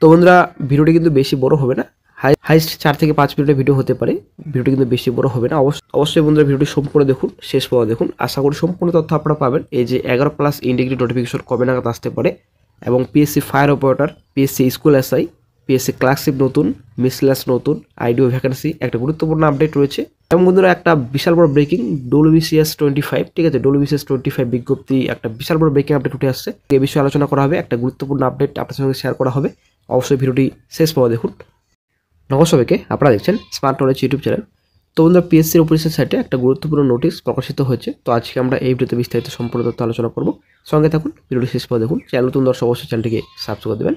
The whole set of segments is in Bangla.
তো বন্ধুরা ভিডিওটি কিন্তু বেশি বড় হবে না, হাইস্ট 4 থেকে 5 মিনিটের ভিডিও হতে পারে। ভিডিওটি কিন্তু বেশি বড় হবে না। অবশ্যই বন্ধুরা ভিডিওটি সম্পূর্ণ দেখুন, শেষ পর্যন্ত দেখুন। আশা করি সম্পূর্ণ তথ্য আপনারা পাবেন। এই যে 11+ ইন্টিগ্রেটেড নোটিফিকেশন কবে নাগাদ আসতে পারে, এবং PSC fire operator, PSC school SI, PSC clerkship নতুন, মিসলেস নতুন, আইডিও ভ্যাকেন্সি একটা গুরুত্বপূর্ণ আপডেট রয়েছে। এবং বন্ধুরা একটা বিশাল বড় ব্রেকিং WBCS 25, ঠিক আছে, WBCS 25 বিজ্ঞপ্তি একটা বিশাল বড় ব্রেকিং আপডেট উঠে আসছে। এই বিষয়ে আলোচনা করা হবে, একটা গুরুত্বপূর্ণ আপডেট আপনার সঙ্গে শেয়ার করা হবে। অবশ্যই ভিডিওটি শেষ পর্যন্ত দেখুন। নমস্কার সবাইকে, আপনারা দেখছেন স্মার্ট নলেজ ইউটিউব চ্যানেল। তো বন্ধুরা পিএসসির অফিসিয়াল সাইটে একটা গুরুত্বপূর্ণ নোটিশ প্রকাশিত হয়েছে। তো আজকে আমরা এই ভিডিওতে বিস্তারিত সম্পূর্ণ তথ্য আলোচনা করব। সঙ্গে থাকুন, ভিডিওটি শেষ পর্যন্ত দেখুন। চ্যানেল নতুন দর্শক অবশ্যই চ্যানেলটিকে সাবস্ক্রাইব করে দেবেন।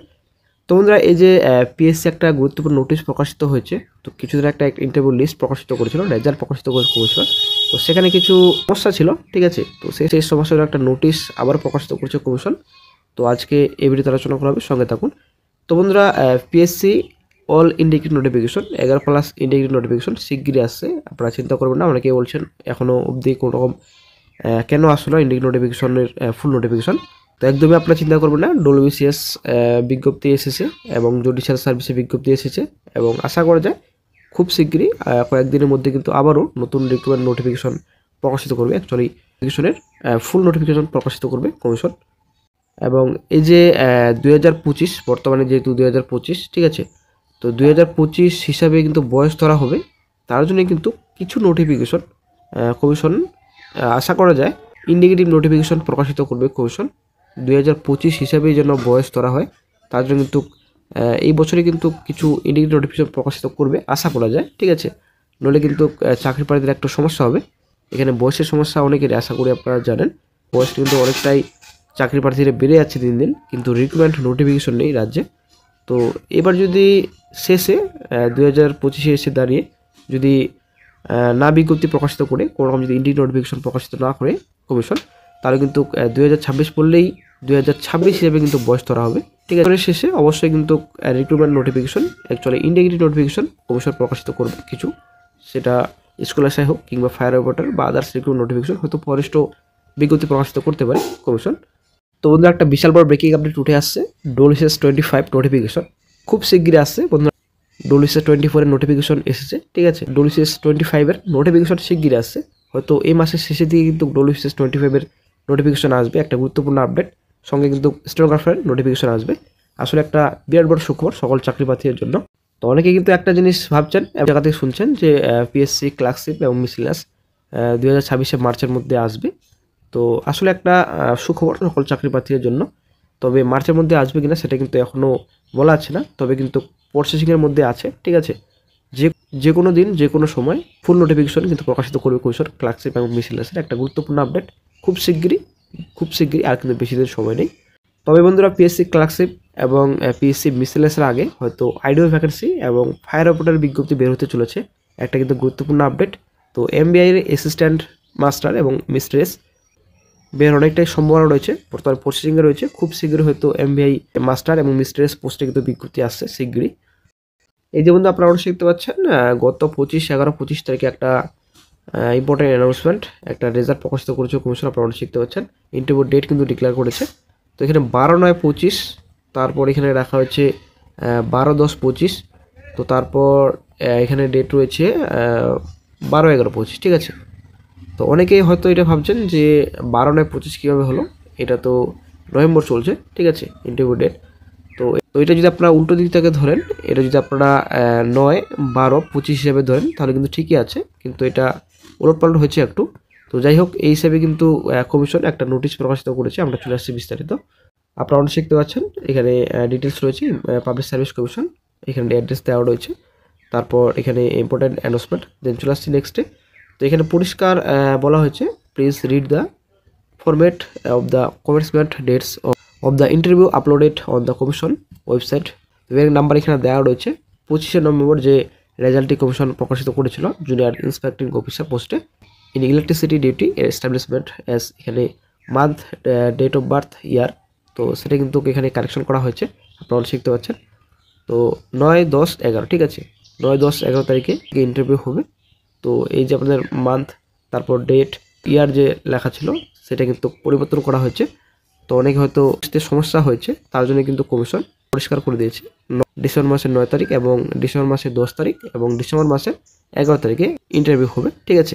তো বন্ধুরা এই যে পিএসসি একটা গুরুত্বপূর্ণ নোটিশ প্রকাশিত হয়েছে। তো কিছুদিন একটা ইন্টারভিউ লিস্ট প্রকাশিত করেছিল, রেজাল্ট প্রকাশিত করেছিল। তো সেখানে কিছু সমস্যা ছিল, ঠিক আছে। তো সেই সমস্যার একটা নোটিশ আবার প্রকাশিত করেছে কমিশন। তো আজকে এই ভিডিওতে আলোচনা করা হবে, সঙ্গে থাকুন। তো বন্ধুরা PSC all indicated notification 11+ indicated notification শিগগিরই আসছে, আপনারা চিন্তা করবেন না। অনেকেই বলছেন এখনও অবধি কোনো রকম কেন আসলো ইন্ডিকেটেড নোটিফিকেশনের ফুল নোটিফিকেশন। তো একদমই আপনারা চিন্তা করবেন না। WBCS বিজ্ঞপ্তি এসেছে এবং জুডিশিয়াল সার্ভিসে বিজ্ঞপ্তি এসেছে, এবং আশা করা যায় খুব শিগগিরই কয়েকদিনের মধ্যে কিন্তু আবারও নতুন রিক্রুটমেন্ট নোটিফিকেশন প্রকাশিত করবে। অ্যাকচুয়ালি নোটিফিকেশনের ফুল নোটিফিকেশন প্রকাশিত করবে কমিশন। এবং এই যে 2025, বর্তমানে যেহেতু 2025, ঠিক আছে, তো 2025 হিসাবে কিন্তু বয়স ধরা হবে। তার জন্য কিন্তু কিছু নোটিফিকেশন কমিশন আশা করা যায় ইন্ডিকেটিভ নোটিফিকেশন প্রকাশিত করবে কমিশন। 2025 হিসাবে যেন বয়স ধরা হয়, তার জন্য কিন্তু এই বছরে কিন্তু কিছু ইন্ডিকেটিভ নোটিফিকেশন প্রকাশিত করবে আশা করা যায়, ঠিক আছে। নইলে কিন্তু চাকরি প্রার্থীদের একটা সমস্যা হবে। এখানে বয়সের সমস্যা অনেকেরই, আশা করি আপনারা জানেন। বয়স কিন্তু অনেকটাই চাকরি প্রার্থীরা বেড়ে যাচ্ছে দিন দিন, কিন্তু রিক্রুটমেন্ট নোটিফিকেশন নেই রাজ্যে। তো এবার যদি শেষে 2025 এসে দাঁড়িয়ে যদি না বিজ্ঞপ্তি প্রকাশিত করে, কোনো রকম যদি ইন্ডিকেটিভ নোটিফিকেশন প্রকাশিত না করে কমিশন, তাহলে কিন্তু 2026 পড়লেই 2026 হিসেবে কিন্তু বয়স ধরা হবে, ঠিক আছে। শেষে অবশ্যই কিন্তু recruitment notification, actually indicative notification commission প্রকাশিত করবে কিছু, সেটা স্কুল এসআই হোক কিংবা ফায়ার অপারেটর বা আদার্স রিক্রুটমেন্ট নোটিফিকেশন, হয়তো ফরেস্ট বিজ্ঞপ্তি প্রকাশিত করতে পারে কমিশন। তো বন্ধুরা একটা বিশাল বড় ব্রেকিং আপডেট উঠে আসছে। WBCS 25 নোটিফিকেশন খুব শিগগিরই আসছে বন্ধুরা। WBCS 24 এর নোটিফিকেশন এসেছে, ঠিক আছে। WBCS 25 এর নোটিফিকেশন শিগগিরই আসছে, হয়তো এই মাসের শেষের দিকে কিন্তু WBCS 25 এর নোটিফিকেশন আসবে, একটা গুরুত্বপূর্ণ আপডেট। সঙ্গে কিন্তু স্টেনোগ্রাফারের নোটিফিকেশন আসবে। আসলে একটা বিরাট বড় সুখবর সকল চাকরি প্রার্থীদের জন্য। তো অনেকে কিন্তু একটা জিনিস ভাবছেন, এক জায়গা থেকে শুনছেন যে পিএসসি ক্লার্কশিপ এবং মিসলেস 2026 মার্চের মধ্যে আসবে। তো আসলে একটা সুখবর সকল চাকরি প্রার্থীদের জন্য। তবে মার্চের মধ্যে আসবে কিনা সেটা কিন্তু এখনও বলা আছে না, তবে কিন্তু প্রসেসিংয়ের মধ্যে আছে, ঠিক আছে। যে কোনো দিন যে কোনো সময় ফুল নোটিফিকেশন কিন্তু প্রকাশিত করবে কমিশন ক্লার্কশিপ এবং মিসলেসের, একটা গুরুত্বপূর্ণ আপডেট খুব শিগগিরই, আর কিন্তু বেশি দিন সময় নেই। তবে বন্ধুরা পিএসসি ক্লার্কশিপ এবং পিএসসি মিসলেসের আগে হয়তো আইডিও ভ্যাকেন্সি এবং ফায়ার অপারেটর বিজ্ঞপ্তি বের হতে চলেছে, একটা কিন্তু গুরুত্বপূর্ণ আপডেট। তো MBI এর অ্যাসিস্ট্যান্ট মাস্টার এবং মিস্ট্রেস বের অনেকটাই সম্ভাবনা রয়েছে, বর্তমানে প্রসেসিংয়ে রয়েছে। খুব শীঘ্রই হয়তো MBI মাস্টার এবং মিস্ট্রেস পোস্টে কিন্তু বিজ্ঞপ্তি আসছে শিগগিরই। এই যে বন্ধু আপনারা অবশ্যই দেখতে পাচ্ছেন, গত 25/11/25 তারিখে একটা ইম্পর্টেন্ট অ্যানাউন্সমেন্ট, একটা রেজাল্ট প্রকাশিত করেছে কমিশন। আপনারা অবশ্যই দেখতে পাচ্ছেন ইন্টারভিউ ডেট কিন্তু ডিক্লেয়ার করেছে। তো এখানে 12/9/25, তারপর এখানে রাখা হয়েছে 12/10/25। তো তারপর এখানে ডেট রয়েছে 12/11/25, ঠিক আছে। তো অনেকেই হয়তো এটা ভাবছেন যে 12/9/25 কীভাবে হলো, এটা তো নভেম্বর চলছে, ঠিক আছে ইন্টারভিউ ডেট। তো এটা যদি আপনারা উল্টো দিক থেকে ধরেন, এটা যদি আপনারা 9/12/25 হিসেবে ধরেন, তাহলে কিন্তু ঠিকই আছে, কিন্তু এটা উলটপালট হয়েছে একটু। তো যাই হোক, এই হিসাবে কিন্তু কমিশন একটা নোটিশ প্রকাশিত করেছে। আমরা চলে আসছি বিস্তারিত। আপনারা অনেক শিখতে পাচ্ছেন, এখানে ডিটেলস রয়েছে পাবলিক সার্ভিস কমিশন, এখানে অ্যাড্রেস দেওয়া রয়েছে, তারপর এখানে ইম্পর্টেন্ট অ্যানাউন্সমেন্ট। দেন চলে আসছি নেক্সটে। তো এখানে পরিষ্কার বলা হয়েছে, please read the format of the commencement dates of the interview uploaded on the commission website. Number এখানে দেওয়া রয়েছে। 25শে নভেম্বর যে রেজাল্টটি কমিশন প্রকাশিত করেছিল জুনিয়র ইন্সপেক্টিং অফিসার পোস্টে in electricity duty establishment as, এখানে মান্থ, ডেট অফ বার্থ, ইয়ার, তো সেটা কিন্তু এখানে কারেকশন করা হয়েছে, আপনারা শিখতে পাচ্ছেন। তো 9/10/11, ঠিক আছে, 9/10/11 তারিখে ইন্টারভিউ হবে। তো এই যে আপনাদের মান্থ, তারপর ডেট, ইয়ার যে লেখা ছিল সেটা কিন্তু পরিবর্তন করা হয়েছে। তো অনেকে হয়তো সমস্যা হয়েছে, তার জন্য কিন্তু কমিশন পরিষ্কার করে দিয়েছে। ডিসেম্বর মাসের 9 তারিখ এবং ডিসেম্বর মাসের 10 তারিখ এবং ডিসেম্বর মাসের 11 তারিখে ইন্টারভিউ হবে, ঠিক আছে।